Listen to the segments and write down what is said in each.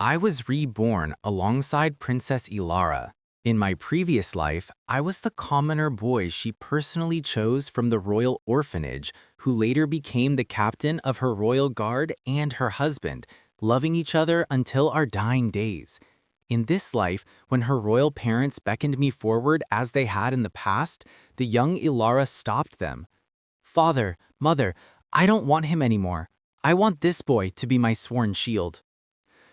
I was reborn alongside Princess Elara. In my previous life, I was the commoner boy she personally chose from the royal orphanage, who later became the captain of her royal guard and her husband, loving each other until our dying days. In this life, when her royal parents beckoned me forward as they had in the past, the young Elara stopped them. "Father, mother, I don't want him anymore. I want this boy to be my sworn shield."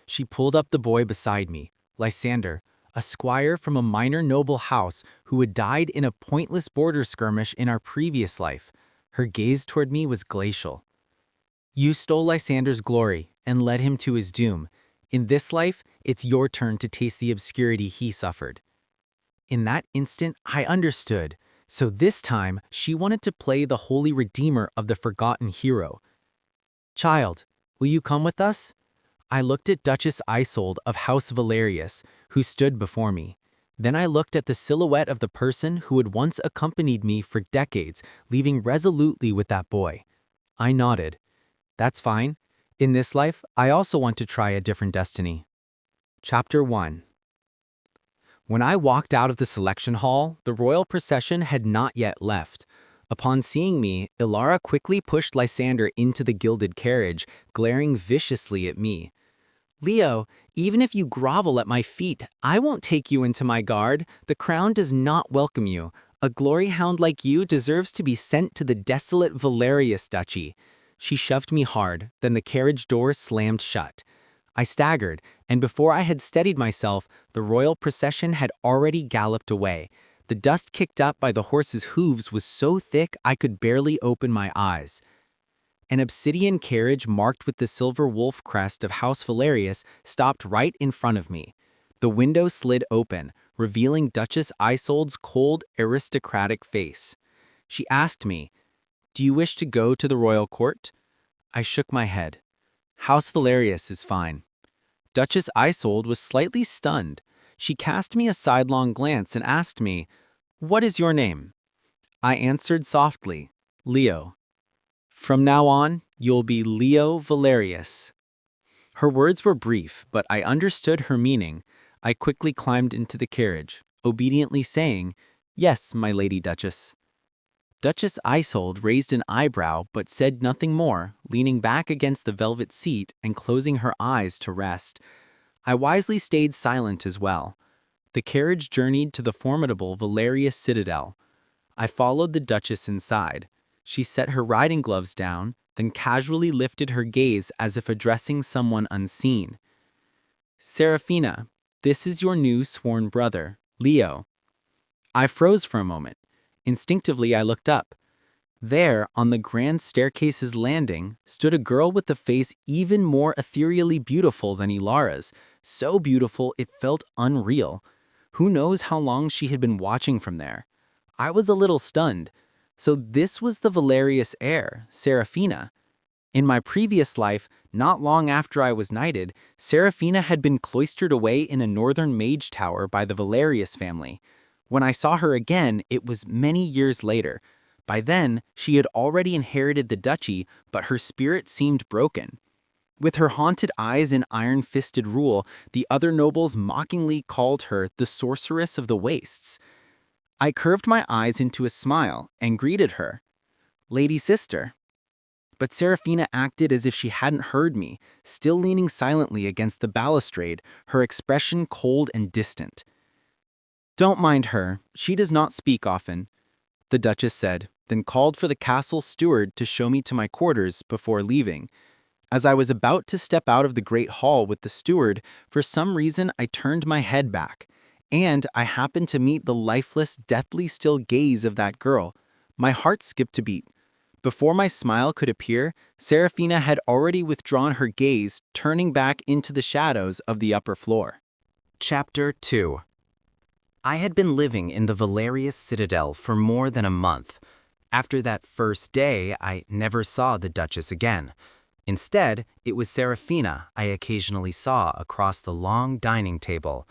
She pulled up the boy beside me, Lysander, a squire from a minor noble house who had died in a pointless border skirmish in our previous life. Her gaze toward me was glacial. "You stole Lysander's glory and led him to his doom. In this life, it's your turn to taste the obscurity he suffered." In that instant, I understood. So this time, she wanted to play the holy redeemer of the forgotten hero. "Child, will you come with us?" I looked at Duchess Isolde of House Valerius, who stood before me. Then I looked at the silhouette of the person who had once accompanied me for decades, leaving resolutely with that boy. I nodded. "That's fine. In this life, I also want to try a different destiny." Chapter 1. When I walked out of the selection hall, the royal procession had not yet left. Upon seeing me, Elara quickly pushed Lysander into the gilded carriage, glaring viciously at me. "Leo, even if you grovel at my feet, I won't take you into my guard. The crown does not welcome you. A glory hound like you deserves to be sent to the desolate Valerius duchy." She shoved me hard, then the carriage door slammed shut. I staggered, and before I had steadied myself, the royal procession had already galloped away. The dust kicked up by the horses' hooves was so thick I could barely open my eyes. An obsidian carriage marked with the silver wolf crest of House Valerius stopped right in front of me. The window slid open, revealing Duchess Isolde's cold, aristocratic face. She asked me, "Do you wish to go to the royal court?" I shook my head. "House Valerius is fine." Duchess Isolde was slightly stunned. She cast me a sidelong glance and asked me, "What is your name?" I answered softly, "Leo." "From now on, you'll be Leo Valerius." Her words were brief, but I understood her meaning. I quickly climbed into the carriage, obediently saying, "Yes, my lady Duchess." Duchess Isolde raised an eyebrow but said nothing more, leaning back against the velvet seat and closing her eyes to rest. I wisely stayed silent as well. The carriage journeyed to the formidable Valerius citadel. I followed the Duchess inside. She set her riding gloves down, then casually lifted her gaze as if addressing someone unseen. "Serafina, this is your new sworn brother, Leo." I froze for a moment. Instinctively, I looked up. There, on the grand staircase's landing, stood a girl with a face even more ethereally beautiful than Elara's, so beautiful it felt unreal. Who knows how long she had been watching from there? I was a little stunned. So this was the Valerius heir, Serafina. In my previous life, not long after I was knighted, Serafina had been cloistered away in a northern mage tower by the Valerius family. When I saw her again, it was many years later. By then, she had already inherited the duchy, but her spirit seemed broken. With her haunted eyes and iron-fisted rule, the other nobles mockingly called her the sorceress of the wastes. I curved my eyes into a smile and greeted her, "Lady sister." But Serafina acted as if she hadn't heard me, still leaning silently against the balustrade, her expression cold and distant. "Don't mind her, she does not speak often," the Duchess said, then called for the castle steward to show me to my quarters before leaving. As I was about to step out of the great hall with the steward, for some reason I turned my head back. And I happened to meet the lifeless, deathly still gaze of that girl. My heart skipped a beat. Before my smile could appear, Serafina had already withdrawn her gaze, turning back into the shadows of the upper floor. Chapter 2. I had been living in the Valerius citadel for more than a month. After that first day, I never saw the Duchess again. Instead, it was Serafina I occasionally saw across the long dining table.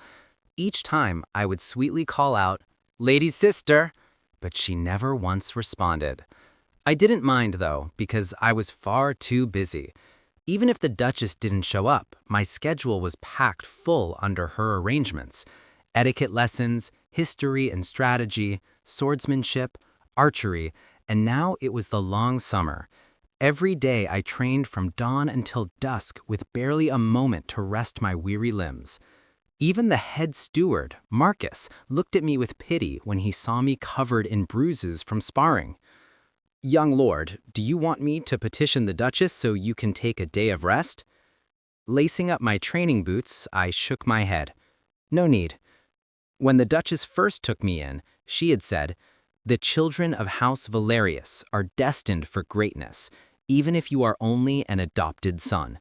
Each time, I would sweetly call out, "Lady sister," but she never once responded. I didn't mind, though, because I was far too busy. Even if the Duchess didn't show up, my schedule was packed full under her arrangements. Etiquette lessons, history and strategy, swordsmanship, archery, and now it was the long summer. Every day I trained from dawn until dusk with barely a moment to rest my weary limbs. Even the head steward, Marcus, looked at me with pity when he saw me covered in bruises from sparring. "Young lord, do you want me to petition the Duchess so you can take a day of rest?" Lacing up my training boots, I shook my head. No need. When the Duchess first took me in, she had said, "The children of House Valerius are destined for greatness, even if you are only an adopted son."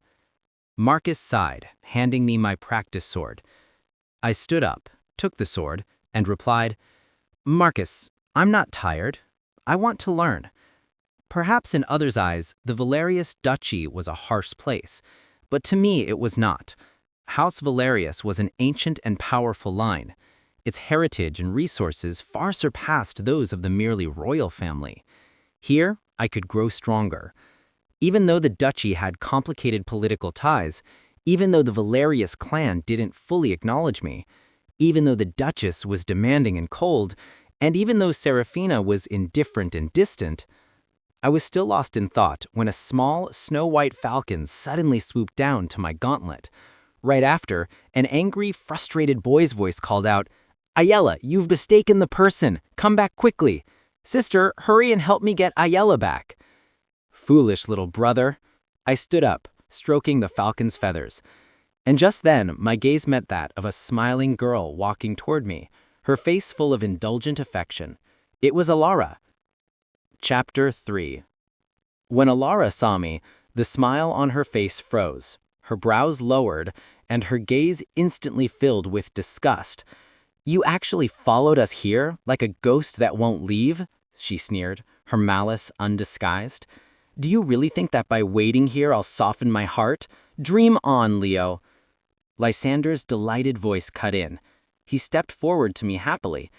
Marcus sighed, handing me my practice sword. I stood up, took the sword, and replied, "Marcus, I'm not tired. I want to learn." Perhaps in others' eyes, the Valerius duchy was a harsh place, but to me it was not. House Valerius was an ancient and powerful line. Its heritage and resources far surpassed those of the merely royal family. Here, I could grow stronger. Even though the duchy had complicated political ties, even though the Valerius clan didn't fully acknowledge me, even though the Duchess was demanding and cold, and even though Serafina was indifferent and distant, I was still lost in thought when a small, snow-white falcon suddenly swooped down to my gauntlet. Right after, an angry, frustrated boy's voice called out, "Ayala, you've mistaken the person. Come back quickly. Sister, hurry and help me get Ayala back." Foolish little brother. I stood up, stroking the falcon's feathers. And just then, my gaze met that of a smiling girl walking toward me, her face full of indulgent affection. It was Elara. Chapter 3. When Elara saw me, the smile on her face froze, her brows lowered, and her gaze instantly filled with disgust. "You actually followed us here, like a ghost that won't leave?" she sneered, her malice undisguised. "Do you really think that by waiting here I'll soften my heart? Dream on, Leo." Lysander's delighted voice cut in. He stepped forward to me happily.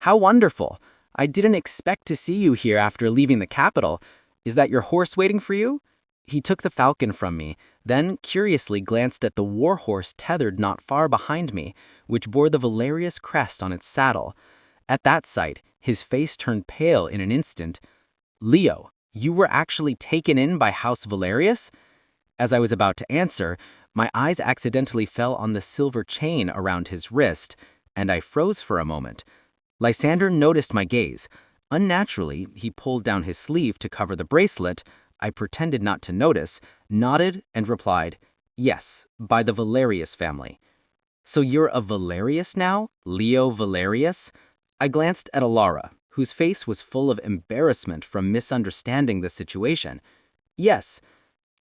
"How wonderful! I didn't expect to see you here after leaving the capital. Is that your horse waiting for you?" He took the falcon from me, then curiously glanced at the war horse tethered not far behind me, which bore the Valerius crest on its saddle. At that sight, his face turned pale in an instant. "Leo, you were actually taken in by House Valerius?" As I was about to answer, my eyes accidentally fell on the silver chain around his wrist, and I froze for a moment. Lysander noticed my gaze. Unnaturally, he pulled down his sleeve to cover the bracelet. I pretended not to notice, nodded, and replied, "Yes, by the Valerius family." "So you're a Valerius now? Leo Valerius?" I glanced at Elara, whose face was full of embarrassment from misunderstanding the situation. "Yes."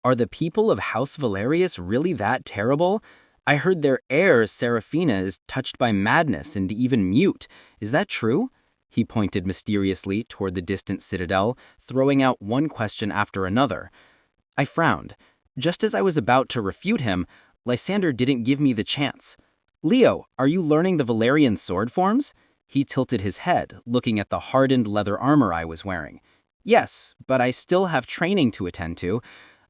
"Are the people of House Valerius really that terrible? I heard their heir, Serafina, is touched by madness and even mute. Is that true?" He pointed mysteriously toward the distant citadel, throwing out one question after another. I frowned. Just as I was about to refute him, Lysander didn't give me the chance. "Leo, are you learning the Valerian sword forms?" He tilted his head, looking at the hardened leather armor I was wearing. "Yes, but I still have training to attend to."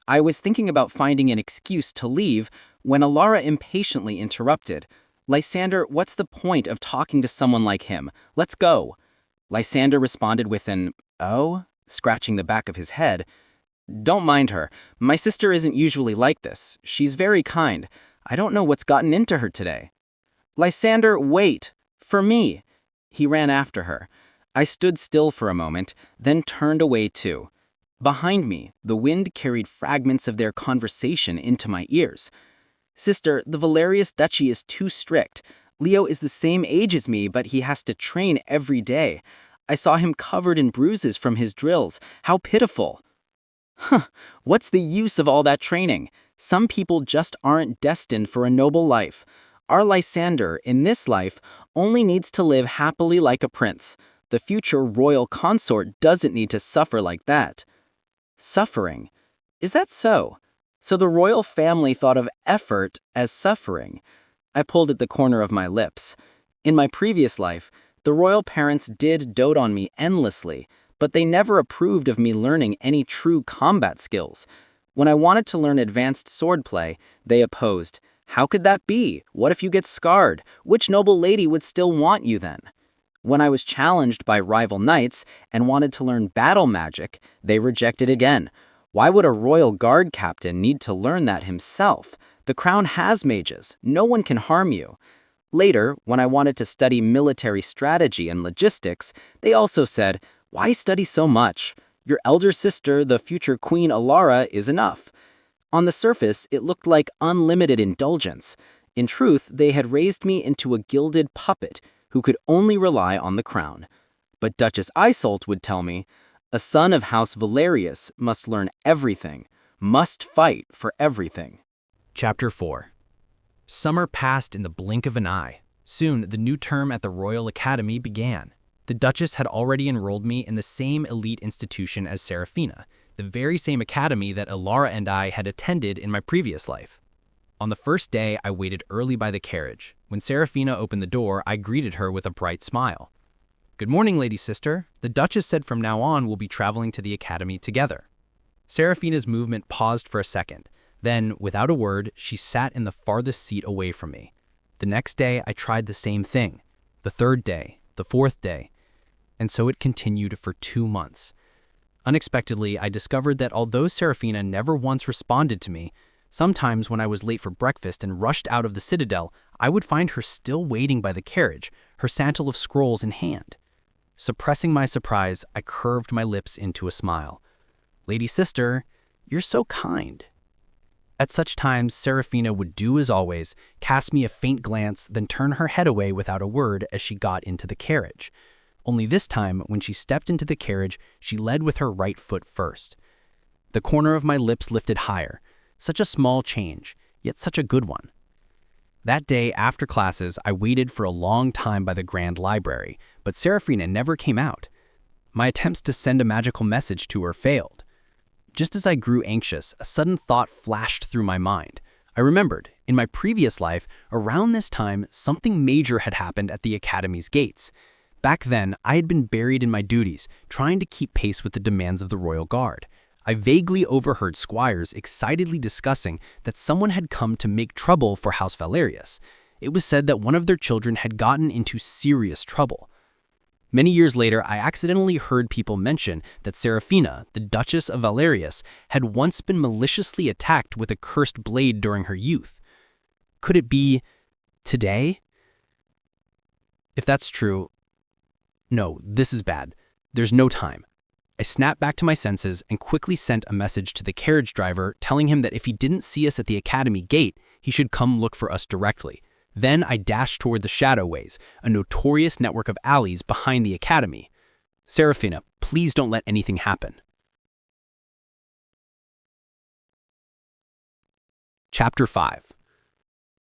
I was thinking about finding an excuse to leave when Elara impatiently interrupted. "Lysander, what's the point of talking to someone like him? Let's go." Lysander responded with an, "Oh?" scratching the back of his head. "Don't mind her. My sister isn't usually like this. She's very kind. I don't know what's gotten into her today." "Lysander, wait! For me!" He ran after her. I stood still for a moment, then turned away too. Behind me, the wind carried fragments of their conversation into my ears. "Sister, the Valerius duchy is too strict. Leo is the same age as me, but he has to train every day. I saw him covered in bruises from his drills. How pitiful." "Huh, what's the use of all that training? Some people just aren't destined for a noble life. Our Lysander, in this life, only needs to live happily like a prince. The future royal consort doesn't need to suffer like that." Suffering? Is that so? So the royal family thought of effort as suffering. I pulled at the corner of my lips. In my previous life, the royal parents did dote on me endlessly, but they never approved of me learning any true combat skills. When I wanted to learn advanced swordplay, they opposed. How could that be? What if you get scarred? Which noble lady would still want you then? When I was challenged by rival knights and wanted to learn battle magic, they rejected again. Why would a royal guard captain need to learn that himself? The crown has mages. No one can harm you. Later, when I wanted to study military strategy and logistics, they also said, why study so much? Your elder sister, the future Queen Elara, is enough. On the surface, it looked like unlimited indulgence. In truth, they had raised me into a gilded puppet who could only rely on the crown. But Duchess Isolde would tell me, a son of House Valerius must learn everything, must fight for everything. Chapter 4. Summer passed in the blink of an eye. Soon, the new term at the Royal Academy began. The Duchess had already enrolled me in the same elite institution as Serafina, the very same academy that Elara and I had attended in my previous life. On the first day, I waited early by the carriage. When Serafina opened the door, I greeted her with a bright smile. "Good morning, lady sister. The Duchess said from now on we'll be traveling to the academy together." Serafina's movement paused for a second. Then, without a word, she sat in the farthest seat away from me. The next day, I tried the same thing. The third day, the fourth day. And so it continued for 2 months. Unexpectedly, I discovered that although Serafina never once responded to me, sometimes when I was late for breakfast and rushed out of the citadel, I would find her still waiting by the carriage, her satchel of scrolls in hand. Suppressing my surprise, I curved my lips into a smile. "Lady sister, you're so kind." At such times, Serafina would do as always, cast me a faint glance, then turn her head away without a word as she got into the carriage. Only this time, when she stepped into the carriage, she led with her right foot first. The corner of my lips lifted higher. Such a small change, yet such a good one. That day, after classes, I waited for a long time by the Grand Library, but Serafina never came out. My attempts to send a magical message to her failed. Just as I grew anxious, a sudden thought flashed through my mind. I remembered, in my previous life, around this time, something major had happened at the Academy's gates. Back then, I had been buried in my duties, trying to keep pace with the demands of the Royal Guard. I vaguely overheard squires excitedly discussing that someone had come to make trouble for House Valerius. It was said that one of their children had gotten into serious trouble. Many years later, I accidentally heard people mention that Serafina, the Duchess of Valerius, had once been maliciously attacked with a cursed blade during her youth. Could it be today? If that's true, no, this is bad. There's no time. I snapped back to my senses and quickly sent a message to the carriage driver telling him that if he didn't see us at the academy gate, he should come look for us directly. Then I dashed toward the Shadowways, a notorious network of alleys behind the academy. "Serafina, please don't let anything happen." Chapter 5.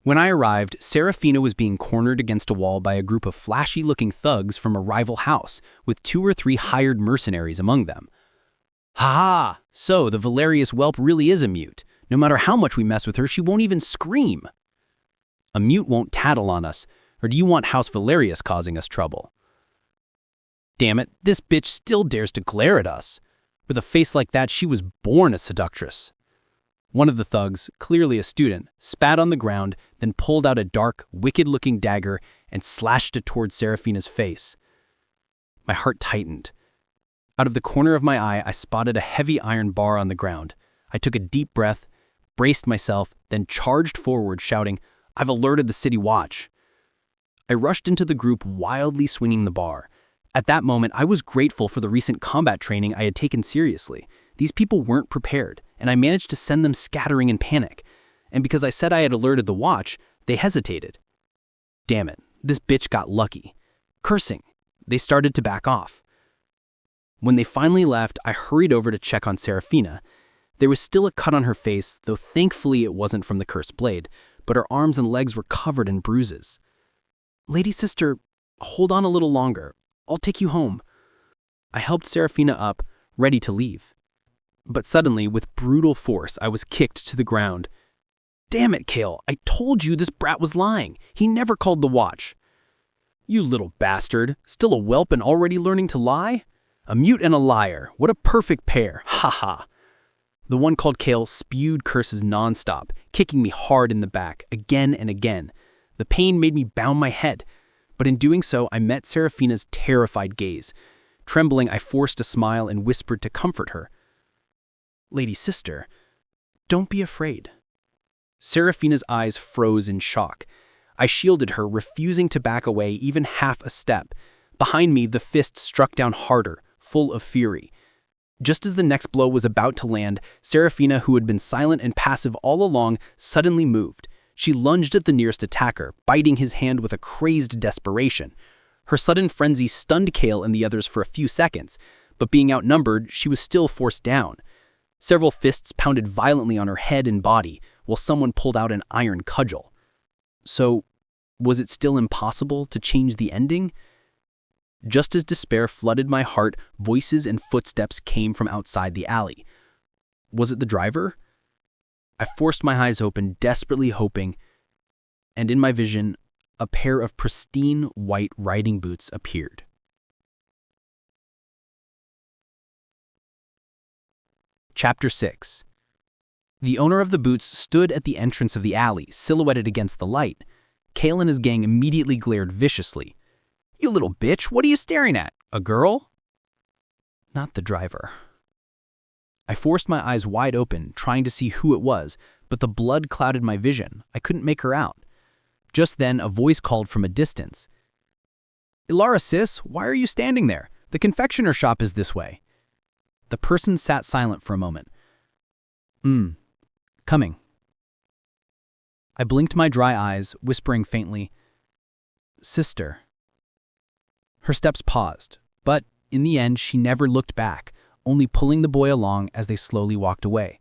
When I arrived, Serafina was being cornered against a wall by a group of flashy-looking thugs from a rival house, with 2 or 3 hired mercenaries among them. "Ha ha! So the Valerius whelp really is a mute. No matter how much we mess with her, she won't even scream." "A mute won't tattle on us, or do you want House Valerius causing us trouble?" "Damn it, this bitch still dares to glare at us. With a face like that, she was born a seductress." One of the thugs, clearly a student, spat on the ground, then pulled out a dark, wicked-looking dagger and slashed it towards Serafina's face. My heart tightened. Out of the corner of my eye, I spotted a heavy iron bar on the ground. I took a deep breath, braced myself, then charged forward, shouting, "I've alerted the city watch." I rushed into the group, wildly swinging the bar. At that moment, I was grateful for the recent combat training I had taken seriously. These people weren't prepared, and I managed to send them scattering in panic. And because I said I had alerted the watch, they hesitated. Damn it, this bitch got lucky. Cursing, they started to back off. When they finally left, I hurried over to check on Serafina. There was still a cut on her face, though thankfully it wasn't from the cursed blade, but her arms and legs were covered in bruises. "Lady sister, hold on a little longer. I'll take you home." I helped Serafina up, ready to leave. But suddenly, with brutal force, I was kicked to the ground. "Damn it, Kale, I told you this brat was lying. He never called the watch." "You little bastard, still a whelp and already learning to lie? A mute and a liar, what a perfect pair, ha ha." The one called Kale spewed curses nonstop, kicking me hard in the back, again and again. The pain made me bound my head, but in doing so, I met Seraphina's terrified gaze. Trembling, I forced a smile and whispered to comfort her. "Lady Sister, don't be afraid." Seraphina's eyes froze in shock. I shielded her, refusing to back away even half a step. Behind me, the fist struck down harder, full of fury. Just as the next blow was about to land, Seraphina, who had been silent and passive all along, suddenly moved. She lunged at the nearest attacker, biting his hand with a crazed desperation. Her sudden frenzy stunned Kale and the others for a few seconds, but being outnumbered, she was still forced down. Several fists pounded violently on her head and body, while someone pulled out an iron cudgel. So, was it still impossible to change the ending? Just as despair flooded my heart, voices and footsteps came from outside the alley. Was it the driver? I forced my eyes open, desperately hoping, and in my vision, a pair of pristine white riding boots appeared. Chapter 6. The owner of the boots stood at the entrance of the alley, silhouetted against the light. Kale and his gang immediately glared viciously. "You little bitch, what are you staring at? A girl?" Not the driver. I forced my eyes wide open, trying to see who it was, but the blood clouded my vision. I couldn't make her out. Just then, a voice called from a distance. "Elara, sis, why are you standing there? The confectioner shop is this way." The person sat silent for a moment. Coming." I blinked my dry eyes, whispering faintly, "Sister." Her steps paused, but in the end she never looked back, only pulling the boy along as they slowly walked away.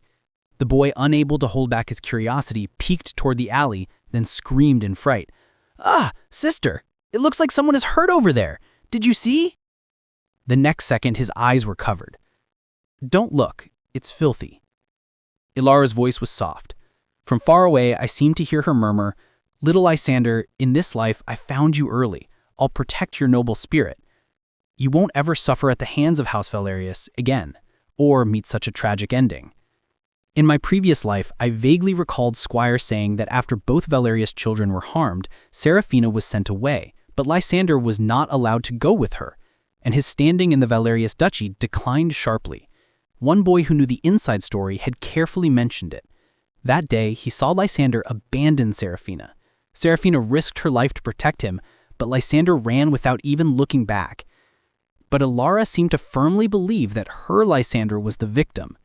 The boy, unable to hold back his curiosity, peeked toward the alley, then screamed in fright. "Ah, sister! It looks like someone is hurt over there! Did you see?" The next second his eyes were covered. "Don't look, it's filthy." Elara's voice was soft. From far away, I seemed to hear her murmur, "Little Lysander, in this life I found you early. I'll protect your noble spirit. You won't ever suffer at the hands of House Valerius again, or meet such a tragic ending." In my previous life, I vaguely recalled Squire saying that after both Valerius' children were harmed, Seraphina was sent away, but Lysander was not allowed to go with her, and his standing in the Valerius duchy declined sharply. One boy who knew the inside story had carefully mentioned it. That day, he saw Lysander abandon Seraphina. Seraphina risked her life to protect him, but Lysander ran without even looking back. But Elara seemed to firmly believe that her Lysander was the victim.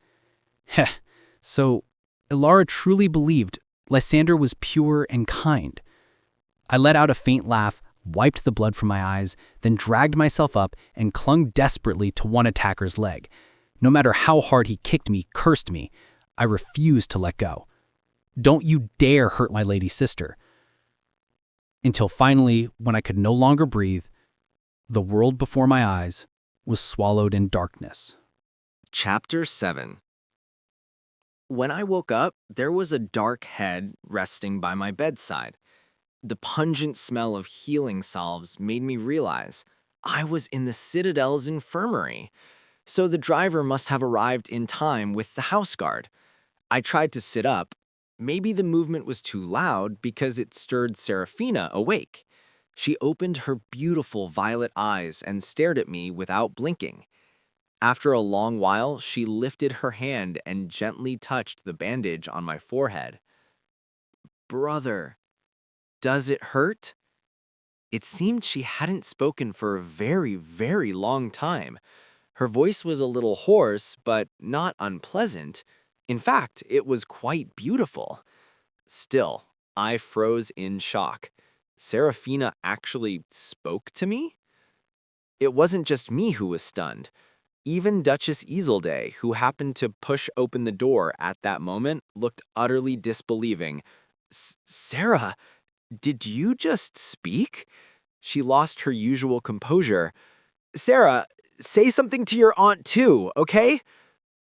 Heh, so Elara truly believed Lysander was pure and kind. I let out a faint laugh, wiped the blood from my eyes, then dragged myself up and clung desperately to one attacker's leg. No matter how hard he kicked me, cursed me, I refused to let go. "Don't you dare hurt my lady sister." Until finally, when I could no longer breathe, the world before my eyes was swallowed in darkness. Chapter 7. When I woke up, there was a dark head resting by my bedside. The pungent smell of healing salves made me realize I was in the Citadel's infirmary, so the driver must have arrived in time with the house guard. I tried to sit up. Maybe the movement was too loud because it stirred Seraphina awake. She opened her beautiful violet eyes and stared at me without blinking. After a long while, she lifted her hand and gently touched the bandage on my forehead. "Brother, does it hurt?" It seemed she hadn't spoken for a very, very long time. Her voice was a little hoarse, but not unpleasant. In fact, it was quite beautiful. Still, I froze in shock. Seraphina actually spoke to me? It wasn't just me who was stunned. Even Duchess Isolde, who happened to push open the door at that moment, looked utterly disbelieving. "Sarah, did you just speak?" She lost her usual composure. "Sarah, say something to your aunt too, okay?"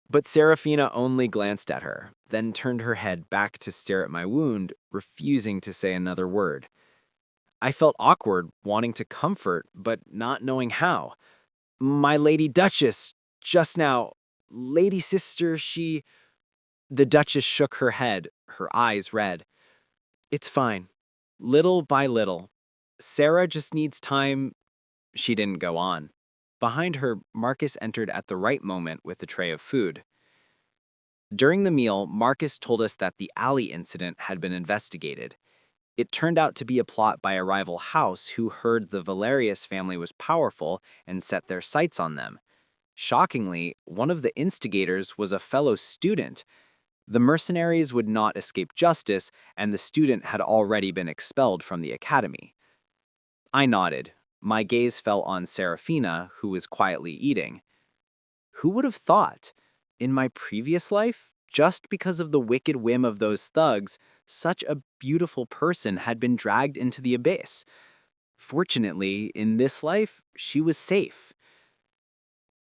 But Seraphina only glanced at her, then turned her head back to stare at my wound, refusing to say another word. I felt awkward, wanting to comfort, but not knowing how. "My Lady Duchess, just now, Lady Sister, she..." The Duchess shook her head, her eyes red. It's fine. Little by little. Sarah just needs time. She didn't go on. Behind her, Marcus entered at the right moment with a tray of food. During the meal, Marcus told us that the alley incident had been investigated. It turned out to be a plot by a rival house who heard the Valerius family was powerful and set their sights on them. Shockingly, one of the instigators was a fellow student. The mercenaries would not escape justice, and the student had already been expelled from the academy. I nodded. My gaze fell on Seraphina, who was quietly eating. Who would have thought? In my previous life, just because of the wicked whim of those thugs, such a beautiful person had been dragged into the abyss. Fortunately, in this life, she was safe.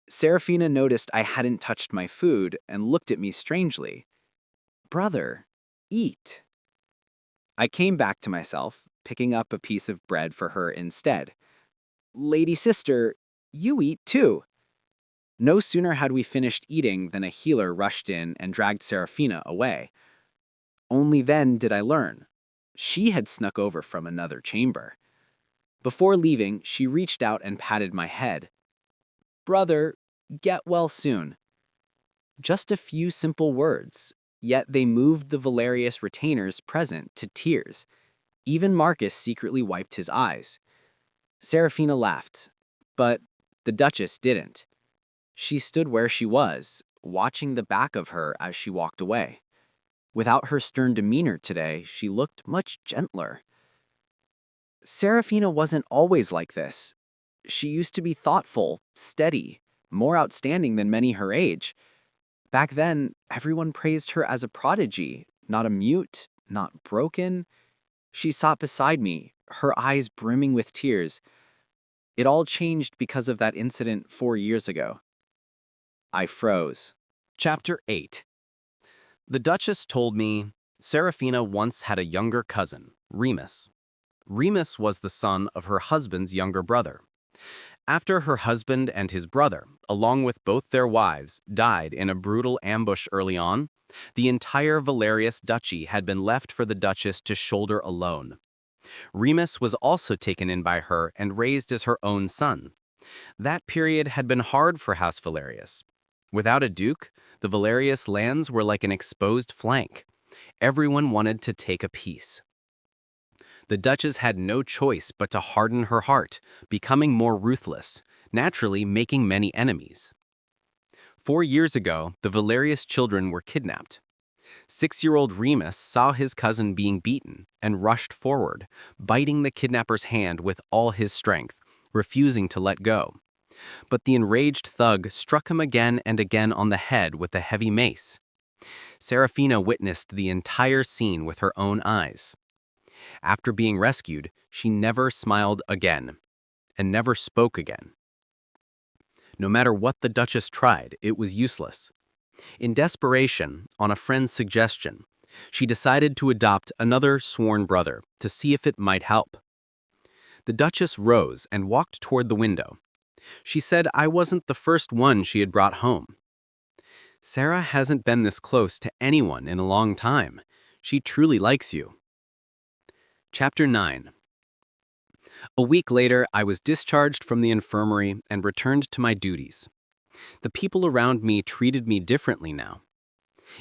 Seraphina noticed I hadn't touched my food and looked at me strangely. Brother, eat. I came back to myself, picking up a piece of bread for her instead. Lady sister, you eat too. No sooner had we finished eating than a healer rushed in and dragged Seraphina away. Only then did I learn. She had snuck over from another chamber. Before leaving, she reached out and patted my head. Brother, get well soon. Just a few simple words, yet they moved the Valerius retainers present to tears. Even Marcus secretly wiped his eyes. Seraphina laughed, but the Duchess didn't. She stood where she was, watching the back of her as she walked away. Without her stern demeanor today, she looked much gentler. Seraphina wasn't always like this. She used to be thoughtful, steady, more outstanding than many her age. Back then, everyone praised her as a prodigy, not a mute, not broken. She sat beside me, her eyes brimming with tears. It all changed because of that incident 4 years ago. I froze. Chapter 8. The Duchess told me Seraphina once had a younger cousin, Remus. Remus was the son of her husband's younger brother. After her husband and his brother, along with both their wives, died in a brutal ambush early on, the entire Valerius duchy had been left for the Duchess to shoulder alone. Remus was also taken in by her and raised as her own son. That period had been hard for House Valerius. Without a duke, the Valerius lands were like an exposed flank. Everyone wanted to take a piece. The Duchess had no choice but to harden her heart, becoming more ruthless, naturally making many enemies. 4 years ago, the Valerius children were kidnapped. 6-year-old Remus saw his cousin being beaten and rushed forward, biting the kidnapper's hand with all his strength, refusing to let go. But the enraged thug struck him again and again on the head with a heavy mace. Seraphina witnessed the entire scene with her own eyes. After being rescued, she never smiled again, and never spoke again. No matter what the Duchess tried, it was useless. In desperation, on a friend's suggestion, she decided to adopt another sworn brother to see if it might help. The Duchess rose and walked toward the window. She said I wasn't the first one she had brought home. Sarah hasn't been this close to anyone in a long time. She truly likes you. Chapter 9. A week later, I was discharged from the infirmary and returned to my duties. The people around me treated me differently now.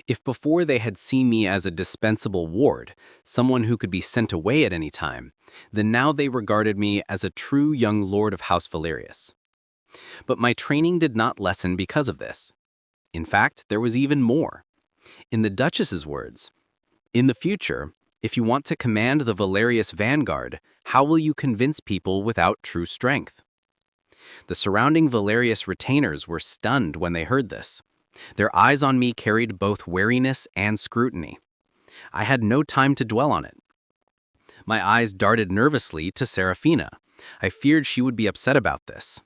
If before they had seen me as a dispensable ward, someone who could be sent away at any time, then now they regarded me as a true young lord of House Valerius. But my training did not lessen because of this. In fact, there was even more. In the Duchess's words, "In the future, if you want to command the Valerius vanguard, how will you convince people without true strength?" The surrounding Valerius retainers were stunned when they heard this. Their eyes on me carried both wariness and scrutiny. I had no time to dwell on it. My eyes darted nervously to Seraphina. I feared she would be upset about this.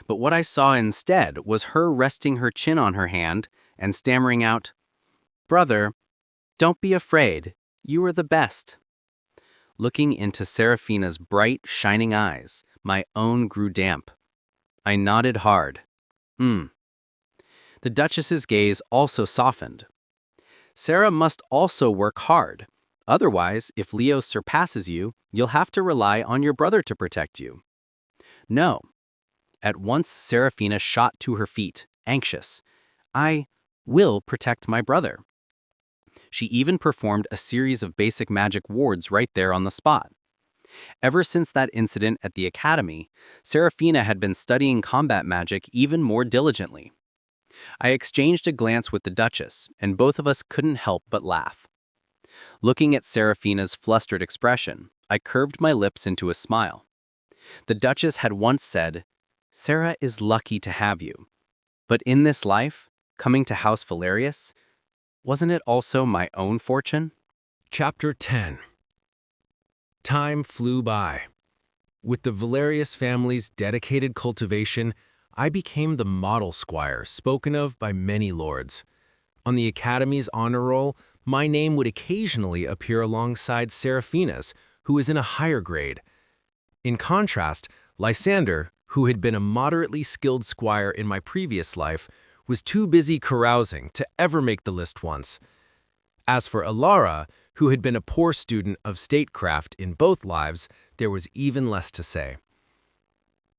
But what I saw instead was her resting her chin on her hand and stammering out, "Brother, don't be afraid. You are the best." Looking into Seraphina's bright, shining eyes, my own grew damp. I nodded hard. The Duchess's gaze also softened. Sarah must also work hard. Otherwise, if Leo surpasses you, you'll have to rely on your brother to protect you. No. At once, Seraphina shot to her feet, anxious. I will protect my brother. She even performed a series of basic magic wards right there on the spot. Ever since that incident at the academy, Seraphina had been studying combat magic even more diligently. I exchanged a glance with the Duchess, and both of us couldn't help but laugh. Looking at Seraphina's flustered expression, I curved my lips into a smile. The Duchess had once said, "Sarah is lucky to have you." But in this life, coming to House Valerius, wasn't it also my own fortune? Chapter 10. Time flew by. With the Valerius family's dedicated cultivation, I became the model squire spoken of by many lords. On the Academy's honor roll, my name would occasionally appear alongside Seraphina's, who was in a higher grade. In contrast, Lysander, who had been a moderately skilled squire in my previous life, was too busy carousing to ever make the list once. As for Elara, who had been a poor student of statecraft in both lives, there was even less to say.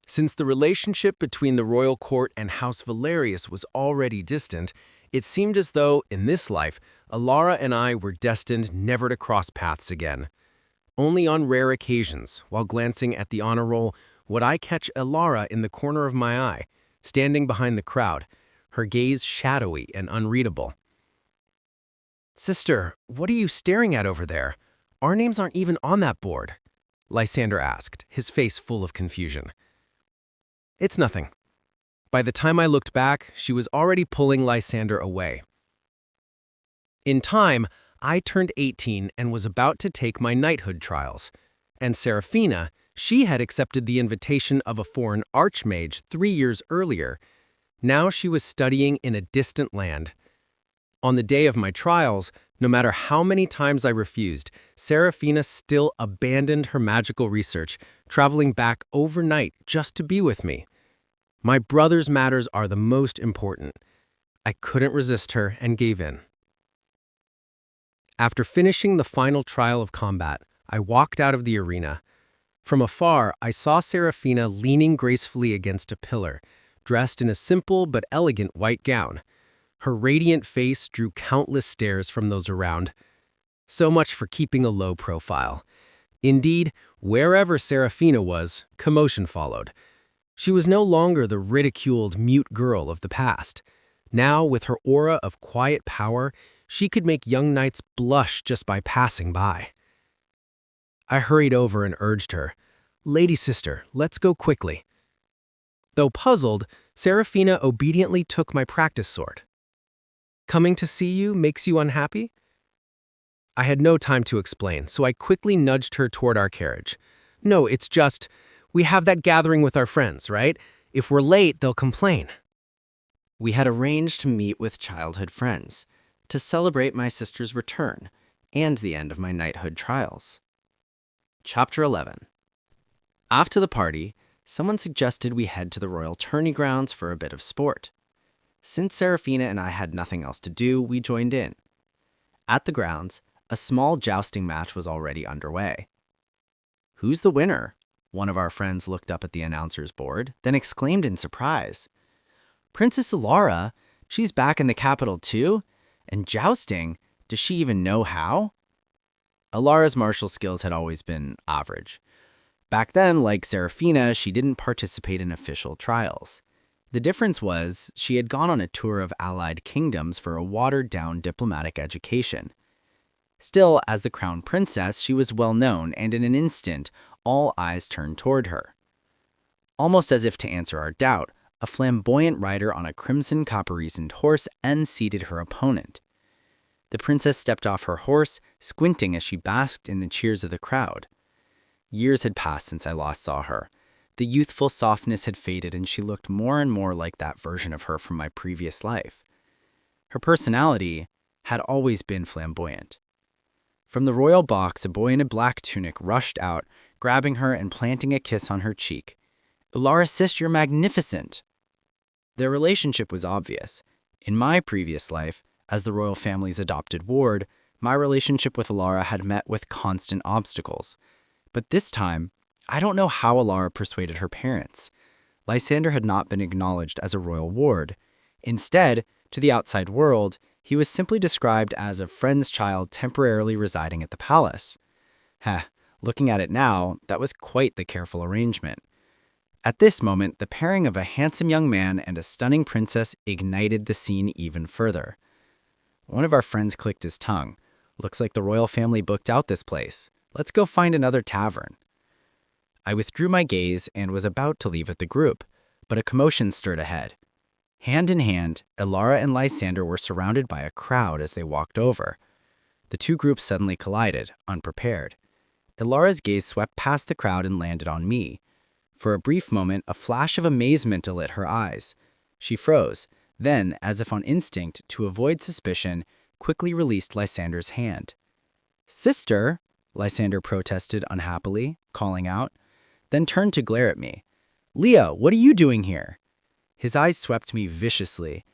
Since the relationship between the royal court and House Valerius was already distant, it seemed as though, in this life, Elara and I were destined never to cross paths again. Only on rare occasions, while glancing at the honor roll, would I catch Elara in the corner of my eye, standing behind the crowd, her gaze shadowy and unreadable. "Sister, what are you staring at over there? Our names aren't even on that board," Lysander asked, his face full of confusion. "It's nothing." By the time I looked back, she was already pulling Lysander away. In time, I turned 18 and was about to take my knighthood trials. And Seraphina, she had accepted the invitation of a foreign archmage 3 years earlier. Now she was studying in a distant land. On the day of my trials, no matter how many times I refused, Seraphina still abandoned her magical research, traveling back overnight just to be with me. My brother's matters are the most important. I couldn't resist her and gave in. After finishing the final trial of combat, I walked out of the arena. From afar, I saw Seraphina leaning gracefully against a pillar, dressed in a simple but elegant white gown. Her radiant face drew countless stares from those around. So much for keeping a low profile. Indeed, wherever Seraphina was, commotion followed. She was no longer the ridiculed, mute girl of the past. Now, with her aura of quiet power, she could make young knights blush just by passing by. I hurried over and urged her, "Lady sister, let's go quickly." Though puzzled, Seraphina obediently took my practice sword. "Coming to see you makes you unhappy?" I had no time to explain, so I quickly nudged her toward our carriage. "No, it's just, we have that gathering with our friends, right? If we're late, they'll complain." We had arranged to meet with childhood friends to celebrate my sister's return and the end of my knighthood trials. Chapter 11. After the party, someone suggested we head to the royal tourney grounds for a bit of sport. Since Seraphina and I had nothing else to do, we joined in. At the grounds, a small jousting match was already underway. "Who's the winner?" One of our friends looked up at the announcer's board, then exclaimed in surprise. "Princess Elara? She's back in the capital too? And jousting? Does she even know how?" Elara's martial skills had always been average. Back then, like Seraphina, she didn't participate in official trials. The difference was she had gone on a tour of allied kingdoms for a watered-down diplomatic education. Still, as the crown princess, she was well known, and in an instant, all eyes turned toward her. Almost as if to answer our doubt, a flamboyant rider on a crimson caparisoned horse unseated her opponent. The princess stepped off her horse, squinting as she basked in the cheers of the crowd. Years had passed since I last saw her. The youthful softness had faded, and she looked more and more like that version of her from my previous life. Her personality had always been flamboyant. From the royal box, a boy in a black tunic rushed out, grabbing her and planting a kiss on her cheek. "Elara, sis, you're magnificent." Their relationship was obvious. In my previous life, As the royal family's adopted ward, my relationship with Elara had met with constant obstacles. But this time, I don't know how Elara persuaded her parents. Lysander had not been acknowledged as a royal ward. Instead, to the outside world, he was simply described as a friend's child temporarily residing at the palace. Looking at it now, that was quite the careful arrangement. At this moment, the pairing of a handsome young man and a stunning princess ignited the scene even further. One of our friends clicked his tongue. Looks like the royal family booked out this place. Let's go find another tavern. I withdrew my gaze and was about to leave with the group, but a commotion stirred ahead. Hand in hand, Elara and Lysander were surrounded by a crowd as they walked over. The two groups suddenly collided, unprepared. Elara's gaze swept past the crowd and landed on me. For a brief moment, a flash of amazement alit her eyes. She froze, then, as if on instinct, to avoid suspicion, quickly released Lysander's hand. "Sister," Lysander protested unhappily, calling out, then turned to glare at me. "Leo, what are you doing here?" His eyes swept me viciously.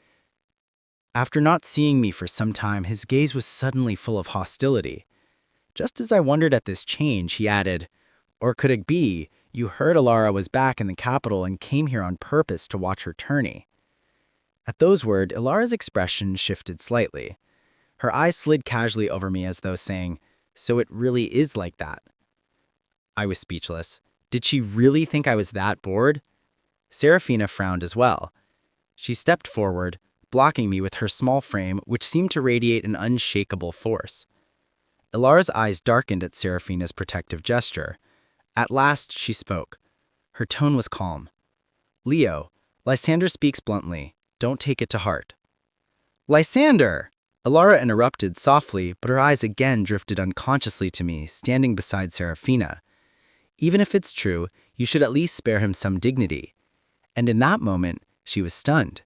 After not seeing me for some time, his gaze was suddenly full of hostility. Just as I wondered at this change, he added, "Or could it be, you heard Elara was back in the capital and came here on purpose to watch her tourney?" At those words, Elara's expression shifted slightly. Her eyes slid casually over me as though saying, "So it really is like that." I was speechless. Did she really think I was that bored? Serafina frowned as well. She stepped forward, blocking me with her small frame, which seemed to radiate an unshakable force. Elara's eyes darkened at Serafina's protective gesture. At last, she spoke. Her tone was calm. "Leo, Lysander speaks bluntly. Don't take it to heart." "Lysander!" Elara interrupted softly, but her eyes again drifted unconsciously to me, standing beside Serafina. "Even if it's true, you should at least spare him some dignity." And in that moment, she was stunned.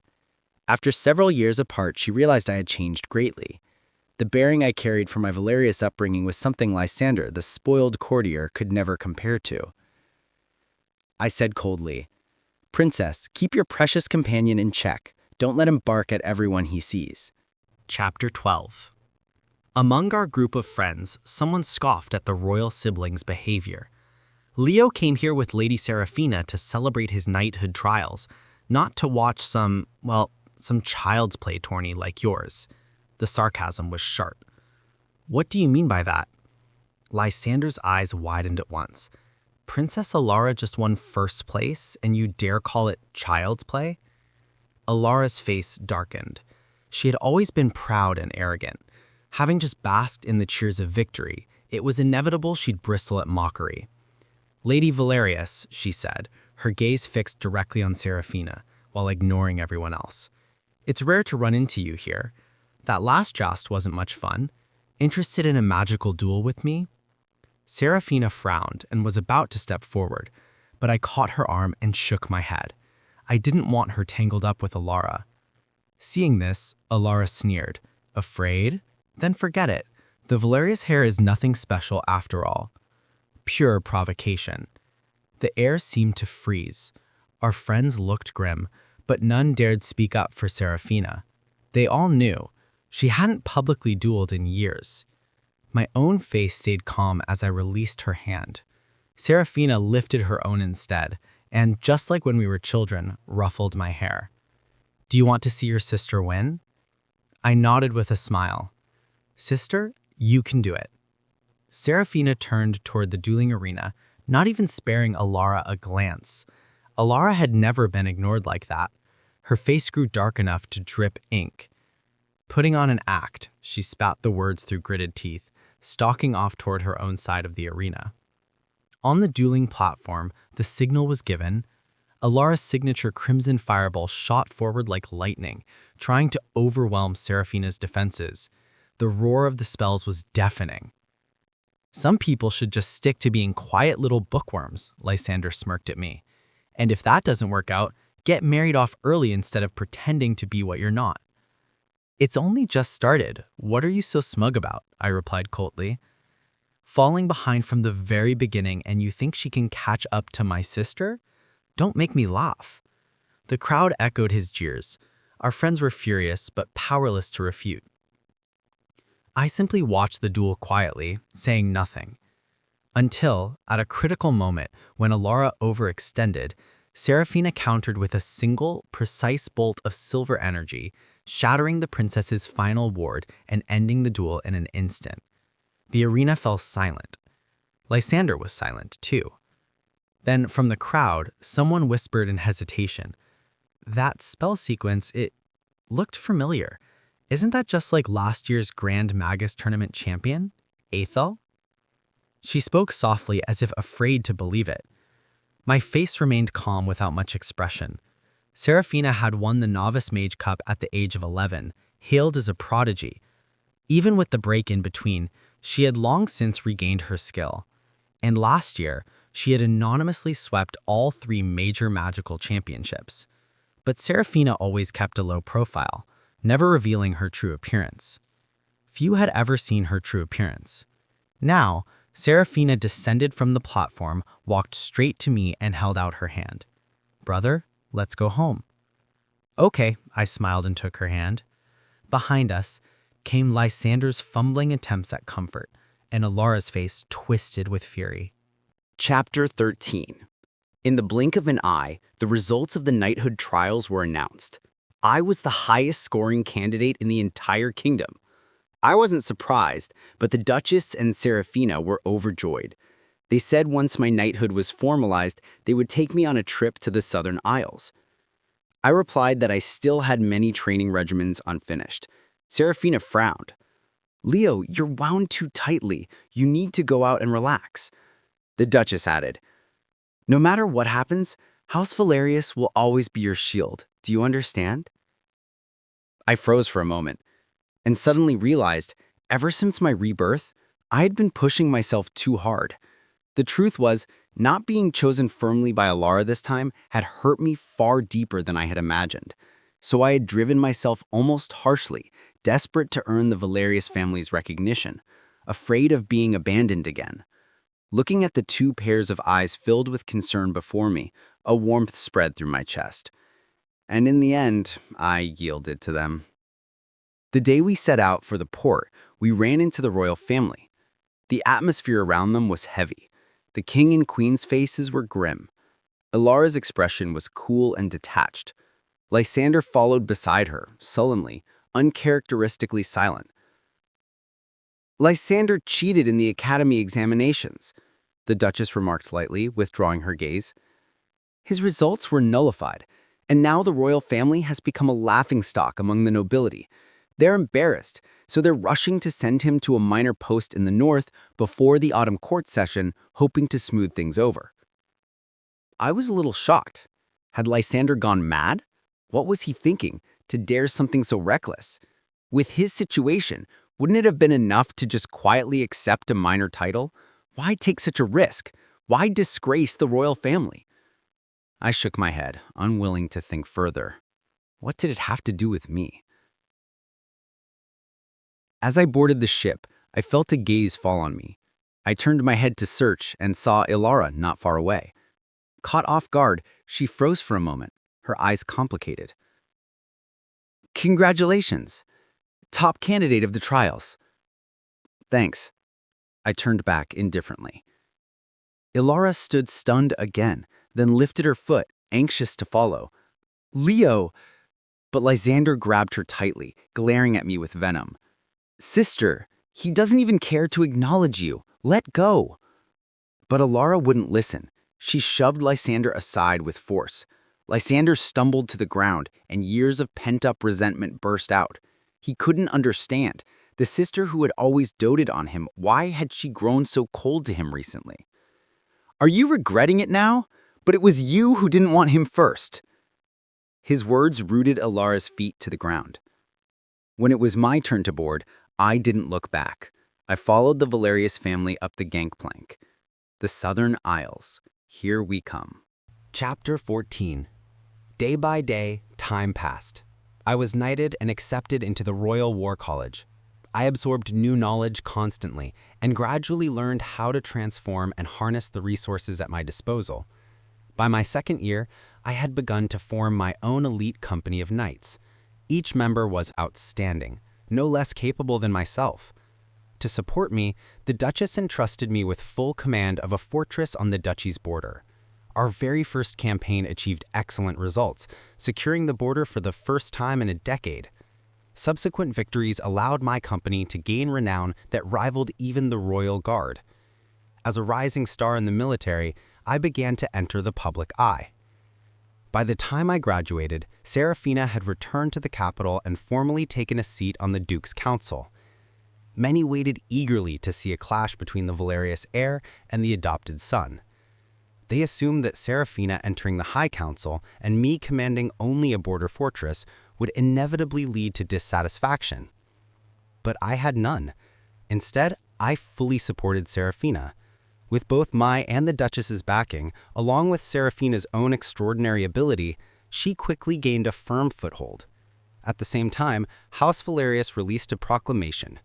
After several years apart, she realized I had changed greatly. The bearing I carried from my Valerius upbringing was something Lysander, the spoiled courtier, could never compare to. I said coldly, "Princess, keep your precious companion in check. Don't let him bark at everyone he sees." Chapter 12. Among our group of friends, someone scoffed at the royal siblings' behavior. Leo came here with Lady Serafina to celebrate his knighthood trials, not to watch some child's play tourney like yours. The sarcasm was sharp. "What do you mean by that?" Lysander's eyes widened at once. "Princess Elara just won first place, and you dare call it child's play?" Elara's face darkened. She had always been proud and arrogant. Having just basked in the cheers of victory, it was inevitable she'd bristle at mockery. "Lady Valerius," she said, her gaze fixed directly on Serafina, while ignoring everyone else. "It's rare to run into you here. That last joust wasn't much fun. Interested in a magical duel with me?" Serafina frowned and was about to step forward, but I caught her arm and shook my head. I didn't want her tangled up with Elara. Seeing this, Elara sneered. "Afraid? Then forget it. The Valerius hair is nothing special after all." Pure provocation. The air seemed to freeze. Our friends looked grim, but none dared speak up for Serafina. They all knew. She hadn't publicly dueled in years. My own face stayed calm as I released her hand. Serafina lifted her own instead, and just like when we were children, ruffled my hair. "Do you want to see your sister win?" I nodded with a smile. "Sister, you can do it." Serafina turned toward the dueling arena, not even sparing Elara a glance. Elara had never been ignored like that. Her face grew dark enough to drip ink. Putting on an act, she spat the words through gritted teeth, stalking off toward her own side of the arena. On the dueling platform, the signal was given. Elara's signature crimson fireball shot forward like lightning, trying to overwhelm Serafina's defenses. The roar of the spells was deafening. "Some people should just stick to being quiet little bookworms," Lysander smirked at me. "And if that doesn't work out, get married off early instead of pretending to be what you're not." "It's only just started. What are you so smug about?" I replied coldly. "Falling behind from the very beginning, and you think she can catch up to my sister? Don't make me laugh." The crowd echoed his jeers. Our friends were furious, but powerless to refute. I simply watched the duel quietly, saying nothing. Until, at a critical moment when Elara overextended, Seraphina countered with a single, precise bolt of silver energy, shattering the princess's final ward and ending the duel in an instant. The arena fell silent. Lysander was silent, too. Then, from the crowd, someone whispered in hesitation, "That spell sequence, it looked familiar. Isn't that just like last year's Grand Magus Tournament champion, Aethel?" She spoke softly as if afraid to believe it. My face remained calm without much expression. Seraphina had won the Novice Mage Cup at the age of 11, hailed as a prodigy. Even with the break in between, she had long since regained her skill. And last year, she had anonymously swept all 3 major magical championships. But Seraphina always kept a low profile, never revealing her true appearance. Few had ever seen her true appearance. Now, Seraphina descended from the platform, walked straight to me and held out her hand. "Brother, let's go home." "Okay," I smiled and took her hand. Behind us came Lysander's fumbling attempts at comfort, and Elara's face twisted with fury. Chapter 13. In the blink of an eye, the results of the knighthood trials were announced. I was the highest scoring candidate in the entire kingdom. I wasn't surprised, but the Duchess and Seraphina were overjoyed. They said once my knighthood was formalized, they would take me on a trip to the Southern Isles. I replied that I still had many training regimens unfinished. Seraphina frowned. "Leo, you're wound too tightly. You need to go out and relax." The Duchess added, "No matter what happens, House Valerius will always be your shield. Do you understand?" I froze for a moment, and suddenly realized, ever since my rebirth, I had been pushing myself too hard. The truth was, not being chosen firmly by Elara this time had hurt me far deeper than I had imagined. So I had driven myself almost harshly, desperate to earn the Valerius family's recognition, afraid of being abandoned again. Looking at the 2 pairs of eyes filled with concern before me, a warmth spread through my chest. And in the end, I yielded to them. The day we set out for the port, we ran into the royal family. The atmosphere around them was heavy. The king and queen's faces were grim. Elara's expression was cool and detached. Lysander followed beside her, sullenly, uncharacteristically silent. "Lysander cheated in the academy examinations," the Duchess remarked lightly, withdrawing her gaze. "His results were nullified, and now the royal family has become a laughingstock among the nobility. They're embarrassed, so they're rushing to send him to a minor post in the north before the autumn court session, hoping to smooth things over." I was a little shocked. Had Lysander gone mad? What was he thinking to dare something so reckless? With his situation, wouldn't it have been enough to just quietly accept a minor title? Why take such a risk? Why disgrace the royal family? I shook my head, unwilling to think further. What did it have to do with me? As I boarded the ship, I felt a gaze fall on me. I turned my head to search and saw Elara not far away. Caught off guard, she froze for a moment, her eyes complicated. "Congratulations. Top candidate of the trials." "Thanks." I turned back indifferently. Elara stood stunned again, then lifted her foot, anxious to follow. "Leo!" But Lysander grabbed her tightly, glaring at me with venom. "Sister, he doesn't even care to acknowledge you. Let go." But Elara wouldn't listen. She shoved Lysander aside with force. Lysander stumbled to the ground, and years of pent-up resentment burst out. He couldn't understand. The sister who had always doted on him, why had she grown so cold to him recently? "Are you regretting it now? But it was you who didn't want him first." His words rooted Elara's feet to the ground. When it was my turn to board, I didn't look back. I followed the Valerius family up the gangplank. The Southern Isles. Here we come. Chapter 14. Day by day, time passed. I was knighted and accepted into the Royal War College. I absorbed new knowledge constantly and gradually learned how to transform and harness the resources at my disposal. By my 2nd year, I had begun to form my own elite company of knights. Each member was outstanding, no less capable than myself. To support me, the Duchess entrusted me with full command of a fortress on the duchy's border. Our very first campaign achieved excellent results, securing the border for the first time in a decade. Subsequent victories allowed my company to gain renown that rivaled even the royal guard. As a rising star in the military, I began to enter the public eye. By the time I graduated, Serafina had returned to the capital and formally taken a seat on the Duke's Council. Many waited eagerly to see a clash between the Valerius heir and the adopted son. They assumed that Serafina entering the High Council and me commanding only a border fortress would inevitably lead to dissatisfaction. But I had none. Instead, I fully supported Serafina. With both my and the Duchess's backing, along with Serafina's own extraordinary ability, she quickly gained a firm foothold. At the same time, House Valerius released a proclamation.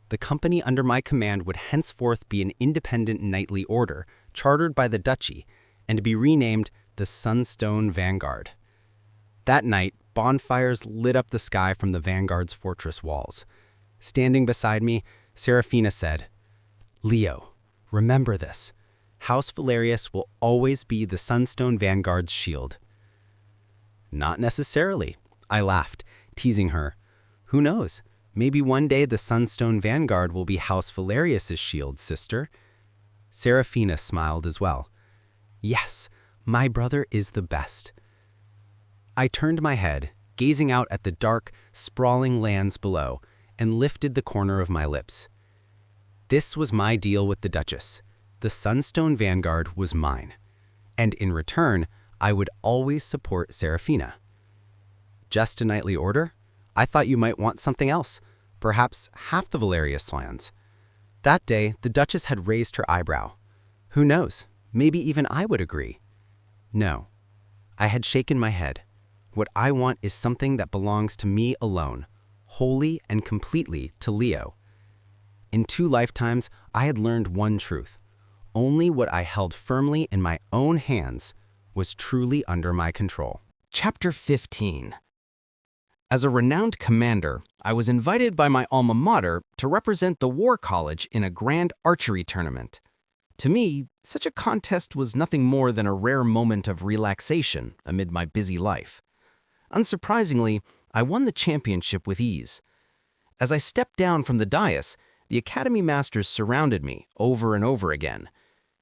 The company under my command would henceforth be an independent knightly order, chartered by the duchy, and to be renamed the Sunstone Vanguard. That night, bonfires lit up the sky from the Vanguard's fortress walls. Standing beside me, Serafina said, "Leo, remember this. House Valerius will always be the Sunstone Vanguard's shield." "Not necessarily," I laughed, teasing her. "Who knows? Maybe one day the Sunstone Vanguard will be House Valerius's shield, sister." Serafina smiled as well. "Yes, my brother is the best." I turned my head, gazing out at the dark, sprawling lands below, and lifted the corner of my lips. This was my deal with the Duchess. The Sunstone Vanguard was mine. And in return, I would always support Serafina. "Just a knightly order? I thought you might want something else, perhaps half the Valerius lands." That day, the Duchess had raised her eyebrow. "Who knows? Maybe even I would agree." "No." I had shaken my head. "What I want is something that belongs to me alone, wholly and completely to Leo." In 2 lifetimes, I had learned one truth. Only what I held firmly in my own hands was truly under my control. Chapter 15. As a renowned commander, I was invited by my alma mater to represent the War College in a grand archery tournament. To me, such a contest was nothing more than a rare moment of relaxation amid my busy life. Unsurprisingly, I won the championship with ease. As I stepped down from the dais, the Academy Masters surrounded me over and over again.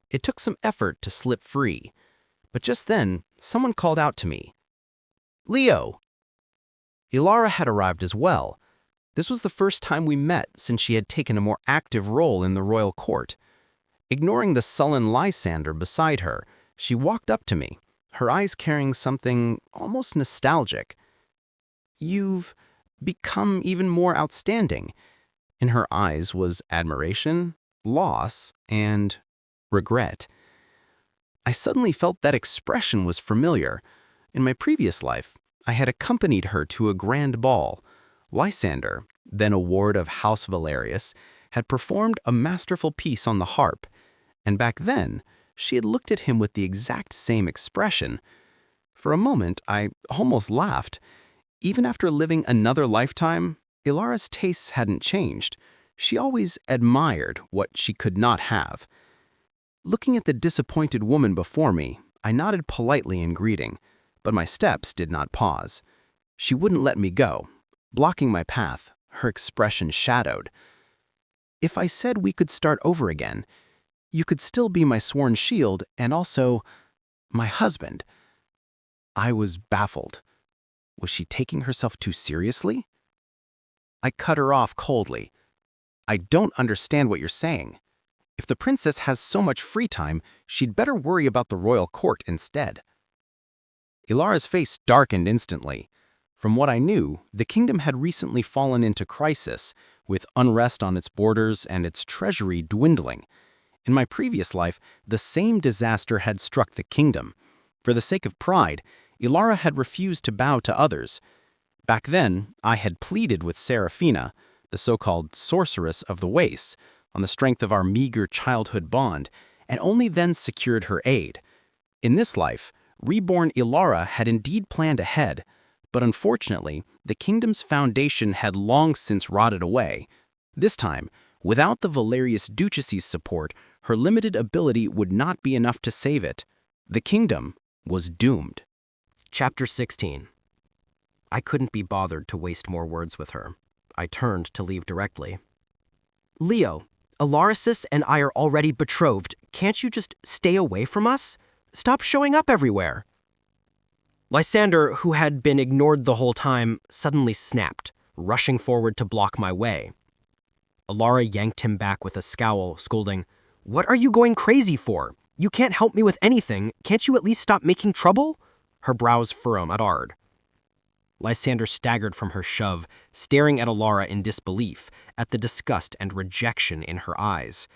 It took some effort to slip free, but just then, someone called out to me, "Leo!" Elara had arrived as well. This was the first time we met since she had taken a more active role in the royal court. Ignoring the sullen Lysander beside her, she walked up to me, her eyes carrying something almost nostalgic. "You've become even more outstanding." In her eyes was admiration, loss, and regret. I suddenly felt that expression was familiar. In my previous life, I had accompanied her to a grand ball. Lysander, then a ward of House Valerius, had performed a masterful piece on the harp, and back then, she had looked at him with the exact same expression. For a moment, I almost laughed. Even after living another lifetime, Elara's tastes hadn't changed. She always admired what she could not have. Looking at the disappointed woman before me, I nodded politely in greeting, but my steps did not pause. She wouldn't let me go. Blocking my path, her expression shadowed. "If I said we could start over again, you could still be my sworn shield and also my husband." I was baffled. Was she taking herself too seriously? I cut her off coldly. "I don't understand what you're saying. If the princess has so much free time, she'd better worry about the royal court instead." Elara's face darkened instantly. From what I knew, the kingdom had recently fallen into crisis, with unrest on its borders and its treasury dwindling. In my previous life, the same disaster had struck the kingdom. For the sake of pride, Elara had refused to bow to others. Back then, I had pleaded with Serafina, the so-called sorceress of the Waste, on the strength of our meager childhood bond, and only then secured her aid. In this life, Reborn Elara had indeed planned ahead, but unfortunately, the kingdom's foundation had long since rotted away. This time, Without the Valerius Duchess's support, her limited ability would not be enough to save it. The kingdom was doomed. Chapter 16. I couldn't be bothered to waste more words with her. I turned to leave directly. Leo, Elarisis and I are already betrothed. Can't you just stay away from us? Stop showing up everywhere. Lysander, who had been ignored the whole time, suddenly snapped, rushing forward to block my way. Elara yanked him back with a scowl, scolding, "What are you going crazy for? You can't help me with anything. Can't you at least stop making trouble?" Her brows furrowed. Lysander staggered from her shove, staring at Elara in disbelief, at the disgust and rejection in her eyes.